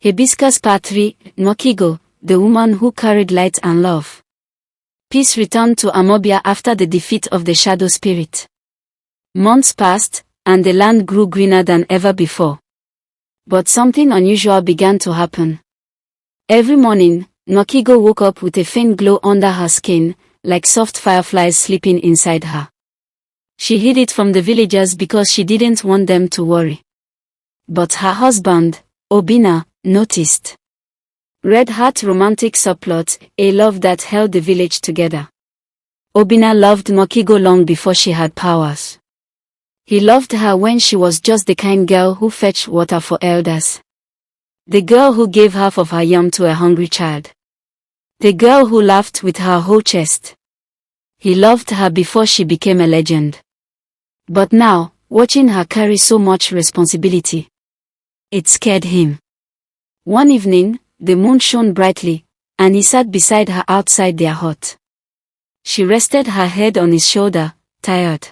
Hibiscus Part 3, Nwakigo, the woman who carried light and love. Peace returned to Amawbia after the defeat of the shadow spirit. Months passed, and the land grew greener than ever before. But something unusual began to happen. Every morning, Nwakigo woke up with a faint glow under her skin, like soft fireflies sleeping inside her. She hid it from the villagers because she didn't want them to worry. But her husband, Obinna, noticed. Red Heart romantic subplot, a love that held the village together. Obinna loved Nwakigo long before she had powers. He loved her when she was just the kind girl who fetched water for elders. The girl who gave half of her yam to a hungry child. The girl who laughed with her whole chest. He loved her before she became a legend. But now, watching her carry so much responsibility, it scared him. One evening, the moon shone brightly, and he sat beside her outside their hut. She rested her head on his shoulder, tired.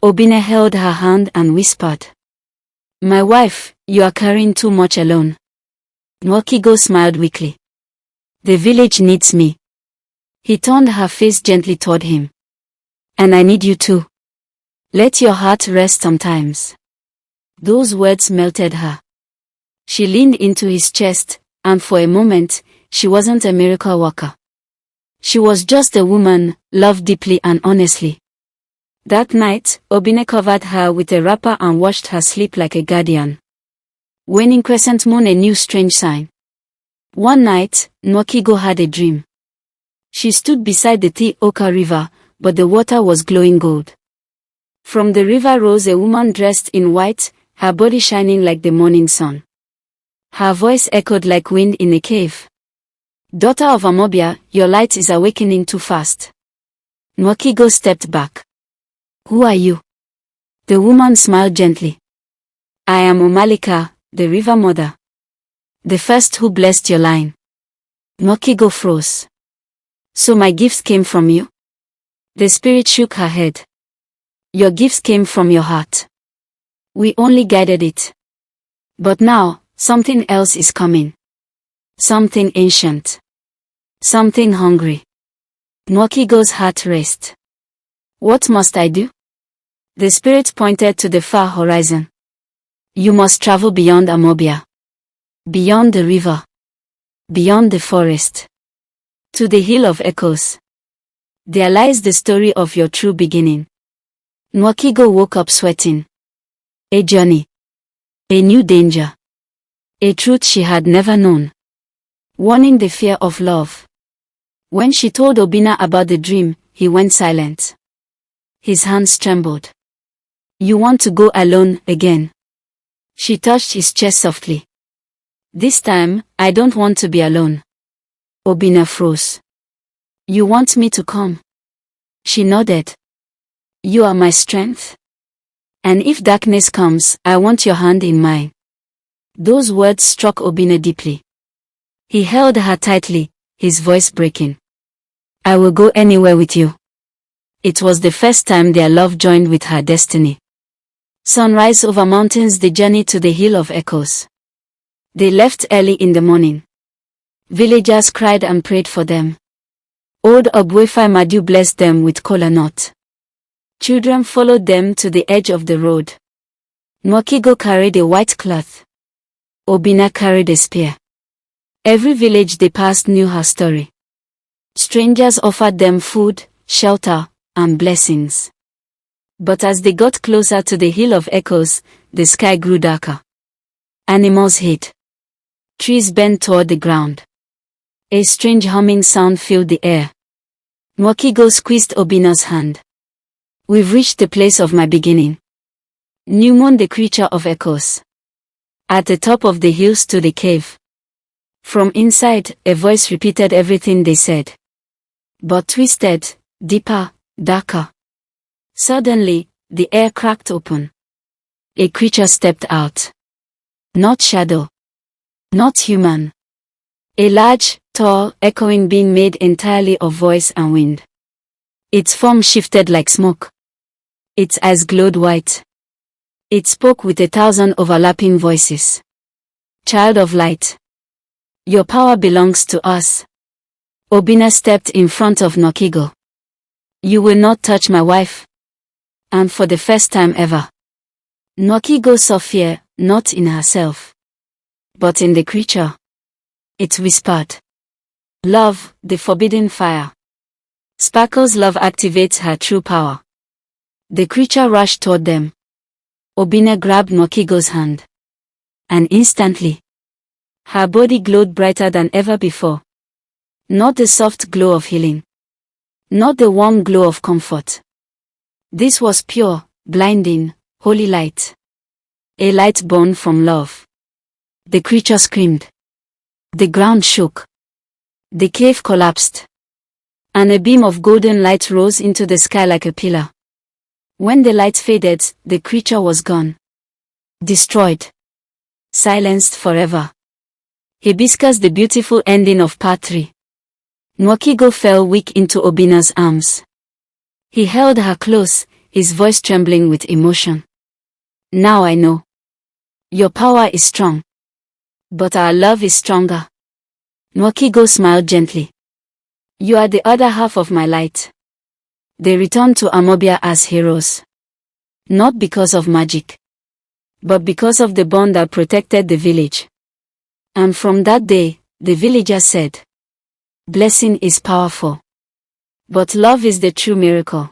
Obinna held her hand and whispered, "My wife, you are carrying too much alone." Nwakigo smiled weakly. "The village needs me." He turned her face gently toward him. "And I need you too. Let your heart rest sometimes." Those words melted her. She leaned into his chest, and for a moment, she wasn't a miracle worker. She was just a woman, loved deeply and honestly. That night, Obinna covered her with a wrapper and watched her sleep like a guardian. Waning crescent moon, a new strange sign. One night, Nwakigo had a dream. She stood beside the Oka River, but the water was glowing gold. From the river rose a woman dressed in white, her body shining like the morning sun. Her voice echoed like wind in a cave. "Daughter of Amawbia, your light is awakening too fast." Nwakigo stepped back. "Who are you?" The woman smiled gently. "I am Omalika, the river mother. The first who blessed your line." Nwakigo froze. "So my gifts came from you?" The spirit shook her head. "Your gifts came from your heart. We only guided it. But now, something else is coming. Something ancient. Something hungry." Nwakigo's heart raced. "What must I do?" The spirit pointed to the far horizon. "You must travel beyond Amawbia. Beyond the river. Beyond the forest. To the Hill of Echoes. There lies the story of your true beginning." Nwakigo woke up sweating. A journey. A new danger. A truth she had never known. Warning the fear of love. When she told Obinna about the dream, he went silent. His hands trembled. "You want to go alone again?" She touched his chest softly. "This time, I don't want to be alone." Obinna froze. "You want me to come?" She nodded. "You are my strength. And if darkness comes, I want your hand in mine." Those words struck Obinna deeply. He held her tightly, his voice breaking. "I will go anywhere with you." It was the first time their love joined with her destiny. Sunrise over mountains, the journey to the Hill of Echoes. They left early in the morning. Villagers cried and prayed for them. Old Ogbuefi Madu blessed them with kola nut. Children followed them to the edge of the road. Nwakigo carried a white cloth. Obinna carried a spear. Every village they passed knew her story. Strangers offered them food, shelter, and blessings. But as they got closer to the Hill of Echoes, the sky grew darker. Animals hid. Trees bent toward the ground. A strange humming sound filled the air. Nwakigo squeezed Obinna's hand. "We've reached the place of my beginning." New Moon, the creature of echoes. At the top of the hill stood a cave. From inside, a voice repeated everything they said. But twisted, deeper, darker. Suddenly, the air cracked open. A creature stepped out. Not shadow. Not human. A large, tall, echoing being made entirely of voice and wind. Its form shifted like smoke. Its eyes glowed white. It spoke with 1,000 overlapping voices. Child of light. Your power belongs to us. Obinna stepped in front of Nokigo. You will not touch my wife. And for the first time ever, Nokigo saw fear, not in herself, but in the creature. It whispered. Love, the forbidden fire. Sparkle's love activates her true power. The creature rushed toward them. Obinna grabbed Nokigo's hand. And instantly, her body glowed brighter than ever before. Not the soft glow of healing. Not the warm glow of comfort. This was pure, blinding, holy light. A light born from love. The creature screamed. The ground shook. The cave collapsed. And a beam of golden light rose into the sky like a pillar. When the light faded, the creature was gone. Destroyed. Silenced forever. Hibiscus, the beautiful ending of part 3. Nokigo fell weak into Obinna's arms. He held her close, his voice trembling with emotion. Now I know. Your power is strong. But our love is stronger. Nokigo smiled gently. You are the other half of my light. They returned to Amawbia as heroes. Not because of magic, but because of the bond that protected the village. And from that day, the villagers said, blessing is powerful, but love is the true miracle.